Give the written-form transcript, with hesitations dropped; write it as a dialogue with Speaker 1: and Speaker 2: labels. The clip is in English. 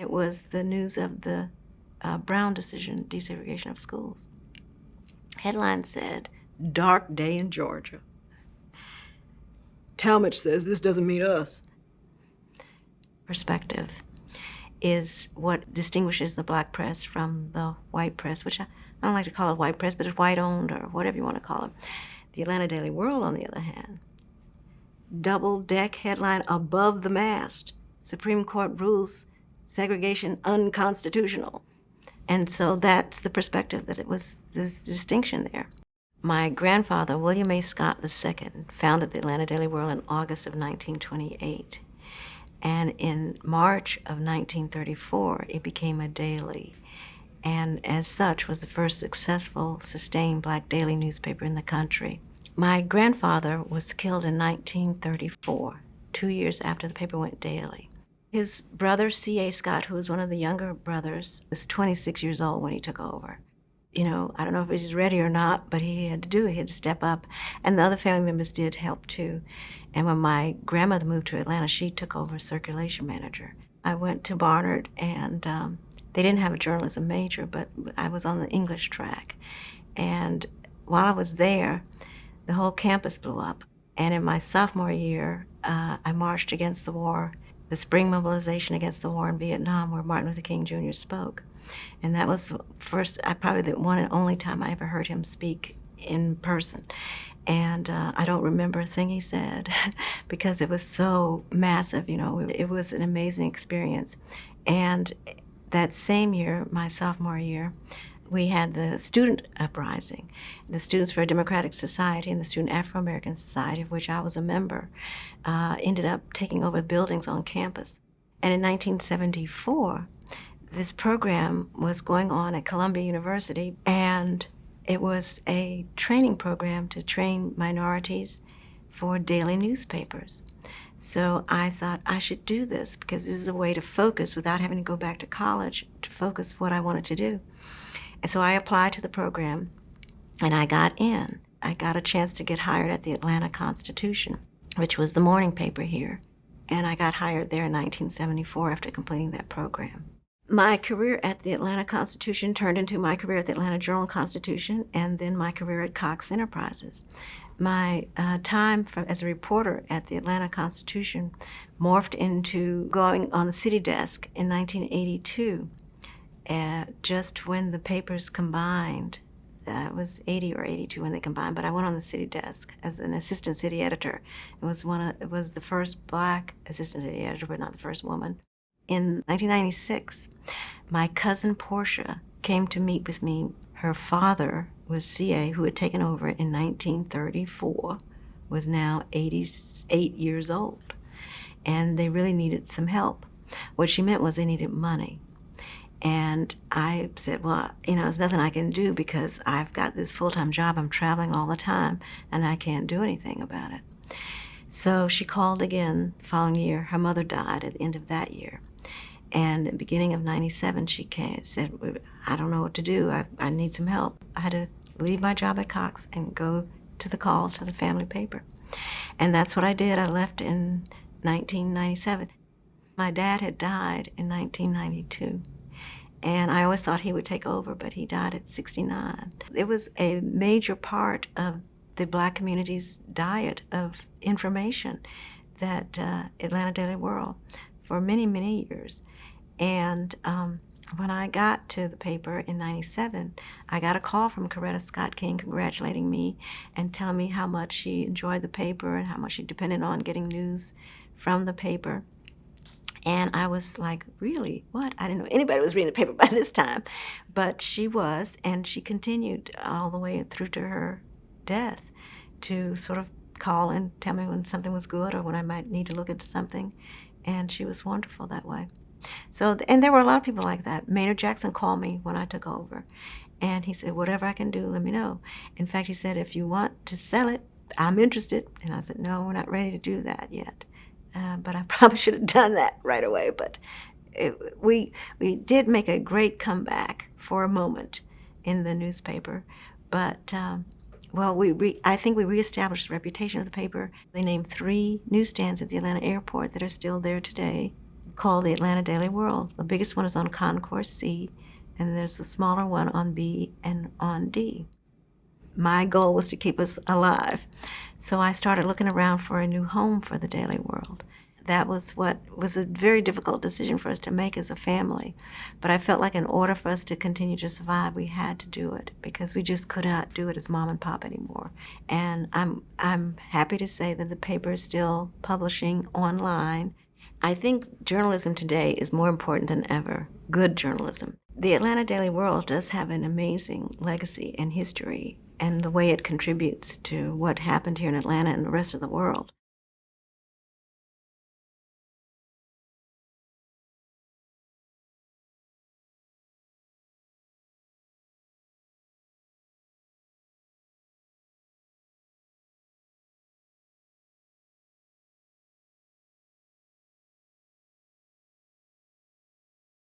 Speaker 1: It was the news of the Brown decision, desegregation of schools. Headline said, "Dark Day in Georgia." Talmadge says this doesn't mean us. Perspective is what distinguishes the black press from the white press, which I don't like to call it white press, but it's white-owned or whatever you want to call it. The Atlanta Daily World, on the other hand, double-deck headline above the mast. Supreme Court rules segregation unconstitutional. And so that's the perspective, that it was this distinction there. My grandfather, William A. Scott II, founded the Atlanta Daily World in August of 1928. And in March of 1934, it became a daily, and as such was the first successful, sustained black daily newspaper in the country. My grandfather was killed in 1934, 2 years after the paper went daily. His brother, C.A. Scott, who was one of the younger brothers, was 26 years old when he took over. You know, I don't know if he was ready or not, but he had to do it. He had to step up. And the other family members did help too. And when my grandmother moved to Atlanta, she took over as circulation manager. I went to Barnard, and they didn't have a journalism major, but I was on the English track. And while I was there, the whole campus blew up. And in my sophomore year, I marched against the war, the spring mobilization against the war in Vietnam, where Martin Luther King Jr. spoke. And that was the first, probably the one and only time I ever heard him speak in person. And I don't remember a thing he said because it was so massive, you know. It was an amazing experience. And that same year, my sophomore year, we had the student uprising, the Students for a Democratic Society and the Student Afro-American Society, of which I was a member, ended up taking over buildings on campus. And in 1974, this program was going on at Columbia University, and it was a training program to train minorities for daily newspapers. So I thought I should do this because this is a way to focus without having to go back to college, to focus what I wanted to do. And so I applied to the program, and I got in. I got a chance to get hired at the Atlanta Constitution, which was the morning paper here. And I got hired there in 1974 after completing that program. My career at the Atlanta Constitution turned into my career at the Atlanta Journal-Constitution, and then my career at Cox Enterprises. My time as a reporter at the Atlanta Constitution morphed into going on the city desk in 1982, just when the papers combined. It was 80 or 82 when they combined, but I went on the city desk as an assistant city editor. It was the first black assistant city editor, but not the first woman. In 1996, my cousin Portia came to meet with me. Her father was C.A., who had taken over in 1934, was now 88 years old, and they really needed some help. What she meant was they needed money. And I said, well, you know, there's nothing I can do because I've got this full-time job. I'm traveling all the time, and I can't do anything about it. So she called again the following year. Her mother died at the end of that year. And at the beginning of 97, she came, said, I don't know what to do. I need some help. I had to leave my job at Cox and go to the call to the family paper. And that's what I did. I left in 1997. My dad had died in 1992. And I always thought he would take over, but he died at 69. It was a major part of the black community's diet of information, that Atlanta Daily World, for many, many years. And when I got to the paper in 97, I got a call from Coretta Scott King congratulating me and telling me how much she enjoyed the paper and how much she depended on getting news from the paper. And I was like, really? What? I didn't know anybody was reading the paper by this time. But she was, and she continued all the way through to her death to sort of call and tell me when something was good or when I might need to look into something. And she was wonderful that way. So, and there were a lot of people like that. Maynard Jackson called me when I took over. And he said, whatever I can do, let me know. In fact, he said, if you want to sell it, I'm interested. And I said, no, we're not ready to do that yet. But I probably should have done that right away. But we did make a great comeback for a moment in the newspaper. But, I think we reestablished the reputation of the paper. They named 3 newsstands at the Atlanta airport that are still there today. called the Atlanta Daily World. The biggest one is on Concourse C, and there's a smaller one on B and on D. My goal was to keep us alive. So I started looking around for a new home for the Daily World. That was what was a very difficult decision for us to make as a family. But I felt like in order for us to continue to survive, we had to do it because we just could not do it as mom and pop anymore. And I'm happy to say that the paper is still publishing online. I think journalism today is more important than ever, good journalism. The Atlanta Daily World does have an amazing legacy and history and the way it contributes to what happened here in Atlanta and the rest of the world.